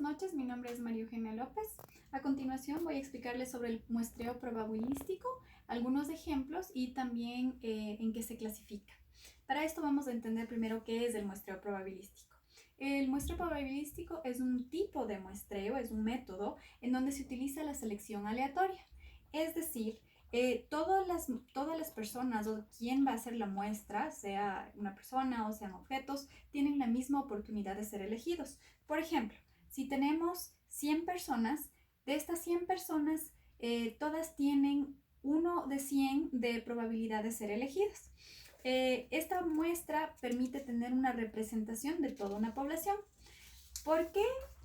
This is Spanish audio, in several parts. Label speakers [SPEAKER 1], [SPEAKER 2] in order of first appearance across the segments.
[SPEAKER 1] buenas noches, mi nombre es María Eugenia López. A continuación voy a explicarles sobre el muestreo probabilístico, algunos ejemplos y también en qué se clasifica. Para esto vamos a entender primero qué es el muestreo probabilístico. El muestreo probabilístico es un tipo de muestreo, es un método en donde se utiliza la selección aleatoria. Es decir, todas las personas o quien va a hacer la muestra, sea una persona o sean objetos, tienen la misma oportunidad de ser elegidos. Por ejemplo, si tenemos 100 personas, de estas 100 personas, todas tienen 1 de 100 de probabilidad de ser elegidas. Esta muestra permite tener una representación de toda una población. ¿Por qué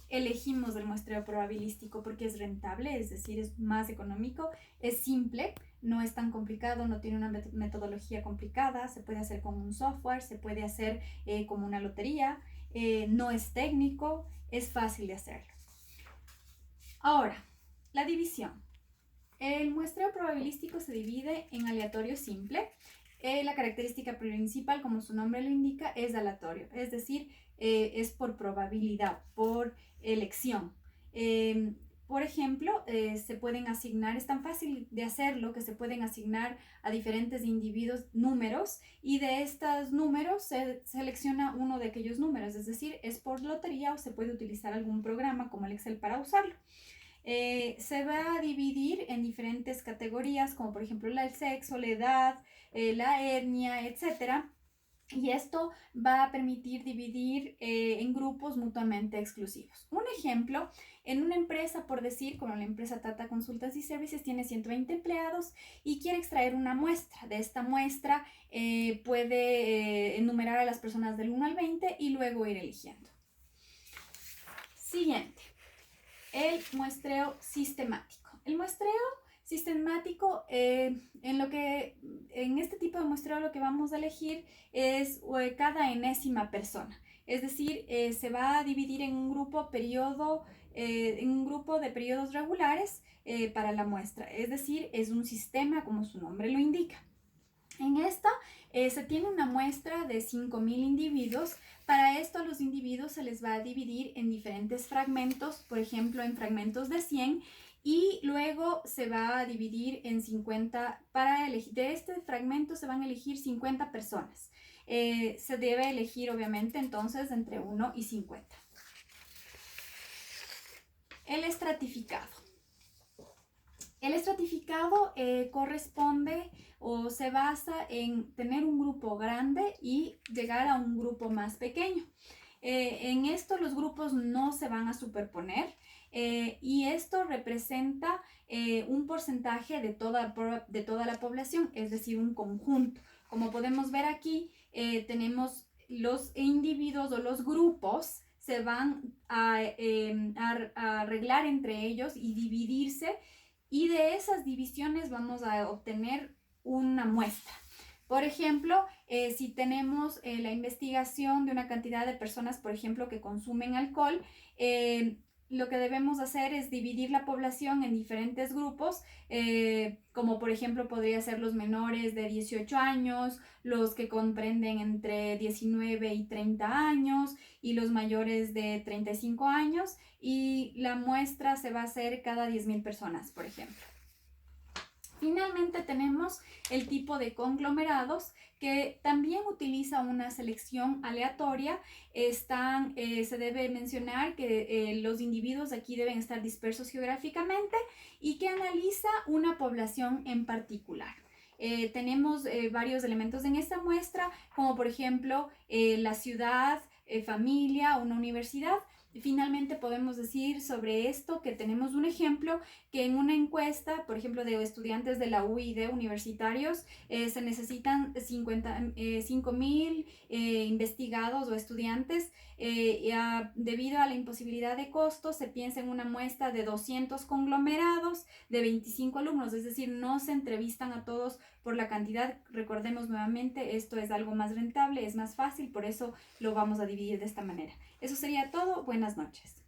[SPEAKER 1] elegimos el muestreo probabilístico? Porque es rentable, es decir, es más económico, es simple, no es tan complicado, no tiene una metodología complicada, se puede hacer con un software, se puede hacer como una lotería, no es técnico, es fácil de hacerlo. Ahora, la división. El muestreo probabilístico se divide en aleatorio simple. La característica principal, como su nombre lo indica, es aleatorio, es decir, es por probabilidad, por elección. Por ejemplo, se pueden asignar, es tan fácil de hacerlo que se pueden asignar a diferentes individuos números y de estos números se selecciona uno de aquellos números, es decir, es por lotería o se puede utilizar algún programa como el Excel para usarlo. Se va a dividir en diferentes categorías, como por ejemplo el sexo, la edad, la etnia, etc. Y esto va a permitir dividir en grupos mutuamente exclusivos. Un ejemplo, en una empresa, por decir, como la empresa Tata Consultancy Services, tiene 120 empleados y quiere extraer una muestra. De esta muestra puede enumerar a las personas del 1 al 20 y luego ir eligiendo. Siguiente. El muestreo sistemático. El muestreo sistemático, en este tipo de muestreo lo que vamos a elegir es cada enésima persona. Es decir, se va a dividir en un grupo de periodos regulares para la muestra. Es decir, es un sistema como su nombre lo indica. En esta se tiene una muestra de 5.000 individuos. Para esto a los individuos se les va a dividir en diferentes fragmentos, por ejemplo en fragmentos de 100 y luego se va a dividir en 50, de este fragmento se van a elegir 50 personas. Se debe elegir obviamente entonces entre 1 y 50. El estratificado. El estratificado corresponde o se basa en tener un grupo grande y llegar a un grupo más pequeño. En esto los grupos no se van a superponer y esto representa un porcentaje de toda la población, es decir, un conjunto. Como podemos ver aquí, tenemos los individuos o los grupos se van a arreglar entre ellos y dividirse, y de esas divisiones vamos a obtener una muestra. Por ejemplo, si tenemos la investigación de una cantidad de personas, por ejemplo, que consumen alcohol, lo que debemos hacer es dividir la población en diferentes grupos, como por ejemplo podría ser los menores de 18 años, los que comprenden entre 19 y 30 años y los mayores de 35 años, y la muestra se va a hacer cada 10.000 personas, por ejemplo. Finalmente tenemos el tipo de conglomerados, que también utiliza una selección aleatoria. Se debe mencionar que los individuos aquí deben estar dispersos geográficamente y que analiza una población en particular. Tenemos varios elementos en esta muestra, como por ejemplo la ciudad, familia, una universidad. Finalmente podemos decir sobre esto que tenemos un ejemplo que en una encuesta, por ejemplo, de estudiantes de la UID universitarios, se necesitan 5.000 investigados o estudiantes. Debido a la imposibilidad de costos, se piensa en una muestra de 200 conglomerados de 25 alumnos, es decir, no se entrevistan a todos por la cantidad. Recordemos nuevamente, esto es algo más rentable, es más fácil, por eso lo vamos a dividir de esta manera. Eso sería todo. Buenas noches.